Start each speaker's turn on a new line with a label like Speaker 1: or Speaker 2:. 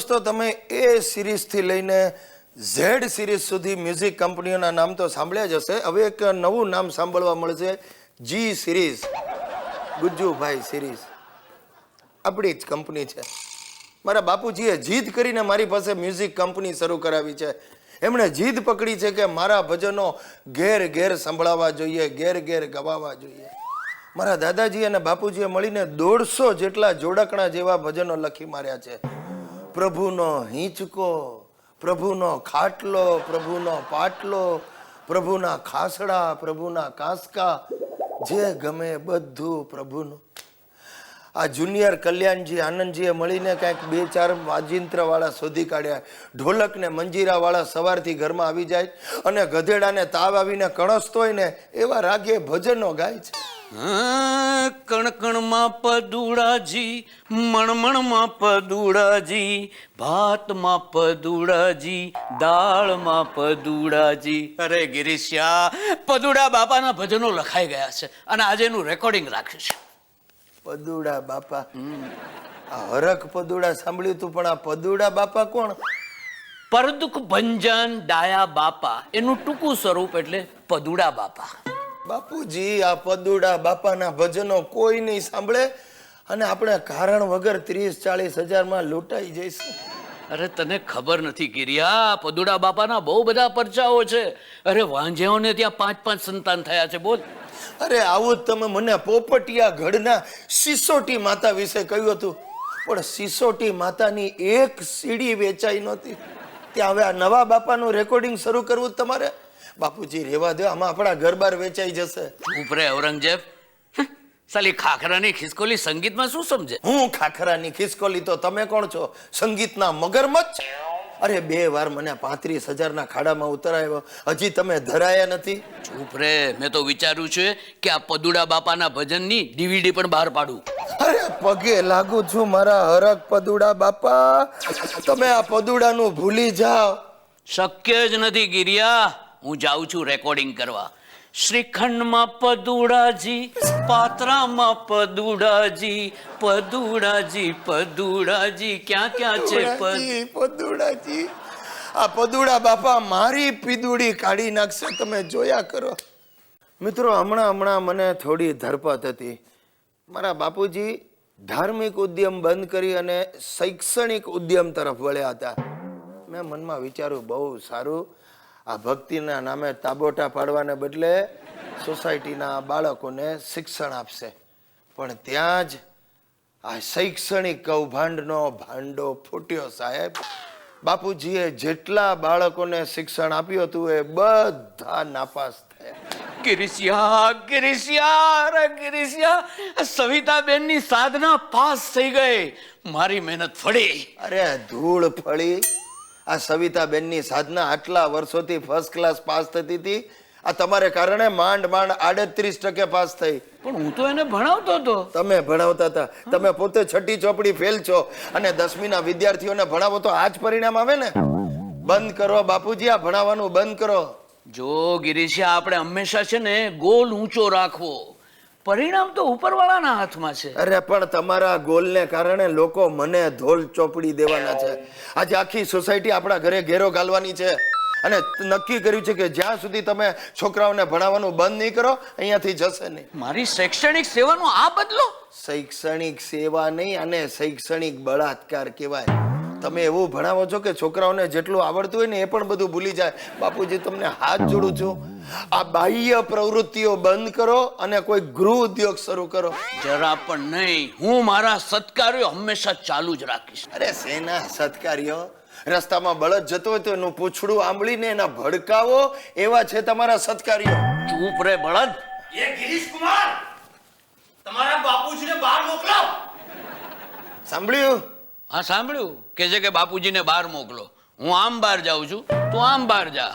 Speaker 1: દોસ્તો તમે એ સિરીઝથી લઈને ઝેડ સિરીઝ સુધી મ્યુઝિક કંપનીઓના નામ તો સાંભળ્યા જ હશે. હવે એક નવું નામ સાંભળવા મળશે, જી સિરીઝ. ગુજ્જુભાઈ સિરીઝ આપણી જ કંપની છે. મારા બાપુજીએ જીદ કરીને મારી પાસે મ્યુઝિક કંપની શરૂ કરાવી છે. એમણે જીદ પકડી છે કે મારા ભજનો ઘેર ઘેર સંભળાવવા જોઈએ, ઘેર ઘેર ગવાવા જોઈએ. મારા દાદાજી અને બાપુજીએ મળીને 150 જેટલા જોડકણા જેવા ભજનો લખી માર્યા છે. પ્રભુનો હિંચકો, પ્રભુનો ખાટલો, પ્રભુનો પાટલો, પ્રભુના ખાસડા, પ્રભુના કાંસકા, જે ગમે બધું પ્રભુનું. આ જુનિયર કલ્યાણજી આનંદજીએ મળીને કાંઈક 2-4 વાજિંત્ર વાળા શોધી કાઢ્યા. ઢોલક ને મંજીરા વાળા સવારથી ઘરમાં આવી જાય અને ગધેડાને તાવ આવીને કણસતો હોય ને એવા રાગે ભજનો ગાય છે.
Speaker 2: કણકણમાં પદુડાજી, મણમણમાં પદુડાજી, ભાતમાં પદુડાજી, દાળમાં પદુડાજી. અરે ગિરીશિયા, પદુડા બાપાના ભજનો લખાઈ ગયા છે અને આજે એનું રેકોર્ડિંગ રાખ્યું છે.
Speaker 1: પદુડા બાપા, આ હરખ પદુડા સાંભળ્યું તું, પણ આ પદુડા બાપા કોણ?
Speaker 2: પરદુક ભંજન ડાયા બાપા, એનું ટૂંકું સ્વરૂપ એટલે પદુડા બાપા.
Speaker 1: બાપુજી, આ પદુડા બાપાના ભજનો કોઈ નહીં સાંભળે અને આપણે કારણ વગર 30-40 હજારમાં લૂંટાઈ જઈશું.
Speaker 2: અરે તને ખબર નથી ગિરિયા, પદુડા બાપાના બહુ બધા પરચાઓ છે. અરે વાંઝેઓને ત્યાં 5-5 સંતાન થયા છે. બોલ.
Speaker 1: અરે આવું જ તમે મને પોપટિયા ગઢના સિસોટી માતા વિશે કહ્યું હતું, પણ સિસોટી માતાની એક સીડી વેચાઈ નહોતી. ત્યાં હવે આ નવા બાપાનું રેકોર્ડિંગ શરૂ કરવું જ તમારે? બાપુજી રેવા દો, આમાં આપણા ઘર-બાર વેચાઈ જશે.
Speaker 2: ચૂપ રે ઔરંગઝેબ. સાલી ખાખરાની ખિસકોલી સંગીતમાં શું સમજે?
Speaker 1: હું ખાખરાની ખિસકોલી તો તમે કોણ છો? સંગીતના મગરમચ્છ. અરે 2 વાર મને 35,000ના ખાડામાં ઉતરાયો, હજી તમે ધરાયા નથી.
Speaker 2: ચૂપ રે, મેં તો વિચાર્યું છે કે આ પદુડા બાપાના ભજનની DVD પણ બહાર પાડું.
Speaker 1: અરે પગે લાગુ છું મારા હરખ પદુડા બાપા, તમે આ પદુડાનું ભૂલી જાઓ.
Speaker 2: શક્ય જ નથી ગિરિયા. હું જાઉં છું રેકોર્ડિંગ કરવા. શ્રીખંડમાં પદુડાજી, પાત્રામાં પદુડાજી, પદુડાજી પદુડાજી, ક્યાં ક્યાં છે
Speaker 1: પદુડાજી? આ પદુડા બાપા મારી પીદુડી કાઢી નાખશે, તમે જોયા કરો. મિત્રો, હમણાં મને થોડી ધરપત હતી. મારા બાપુજી ધાર્મિક ઉદ્યમ બંધ કરી અને શૈક્ષણિક ઉદ્યમ તરફ વળ્યા હતા. મેં મનમાં વિચાર્યું, બહુ સારું, આ ભક્તિના નામે તાબોટા પાડવાને બદલે સોસાયટીના બાળકોને શિક્ષણ આપશે. પણ ત્યાં જ આ શૈક્ષણિક કૌભાંડનો ભાંડો ફૂટ્યો. સાહેબ, બાપુજીએ જેટલા બાળકોને શિક્ષણ આપ્યું હતું એ બધા નાપાસ થયા.
Speaker 2: ગિરીશિયા, ગિરીશિયા, અરે ગિરીશિયા, સવિતાબેનની સાધના પાસ થઈ ગઈ, મારી મહેનત ફળી.
Speaker 1: અરે ધૂળ ફળી. આ સવિતાબેનની સાધના આટલા વર્ષોથી ફર્સ્ટ ક્લાસ પાસ થતી હતી, આ તમારે કારણે માંડ 38% પાસ થઈ.
Speaker 2: પણ હું તો એને ભણાવતો હતો.
Speaker 1: તમે ભણાવતા હતા, તમે પોતે 6ઠી ચોપડી ફેલ છો અને 10મીના વિદ્યાર્થીઓને ભણાવો તો આ જ પરિણામ આવે ને. બંધ કરો બાપુજી, આ ભણાવવાનું બંધ કરો.
Speaker 2: જો ગિરીશિયા, આપણે હંમેશા છે ને ગોલ ઊંચો રાખવો, પરિણામ તો ઉપરવાળાના હાથમાં છે.
Speaker 1: અરે પણ તમારા ગોલને કારણે લોકો મને ધોલ ચોપડી દેવાના છે. આજે આખી સોસાયટી આપણા ઘરે ઘેરો ગાલવાની છે અને નક્કી કર્યું છે કે જ્યાં સુધી તમે છોકરાઓને ભણાવવાનું બંધ નહીં કરો, અહીંયાથી જશે નહીં.
Speaker 2: મારી શૈક્ષણિક સેવાનો આ બદલો?
Speaker 1: શૈક્ષણિક સેવા નહીં, અને શૈક્ષણિક બળાત્કાર કહેવાય. તમે એવું ભણાવો છો કે છોકરાઓને જેટલું આવડતું હોય ને એ પણ બધું ભૂલી જાય. બાપુજી, તમને હાથ જોડું છું, આ બાહ્ય પ્રવૃત્તિઓ બંધ કરો અને કોઈ ગૃહ ઉદ્યોગ શરૂ કરો.
Speaker 2: જરા પણ નહીં. હું મારા સત્કાર્યો હંમેશા ચાલુ જ રાખીશ.
Speaker 1: અરે શેના સત્કાર્યો? રસ્તામાં બળદ જતો હોય તો એનું પૂંછડું આંબળીને એના ભડકાવો, એવા છે તમારા સત્કાર્યો.
Speaker 2: ચૂપ રે બળદ.
Speaker 3: એ ગિરીશ કુમાર, તમારા બાપુજીને બહાર મોકલો.
Speaker 1: સાંભળ્યું?
Speaker 2: હા સાંભળ્યું. કે છે કે બાપુજીને બહાર મોકલો. હું આમ બહાર જાઉં છું, તું આમ બહાર જા.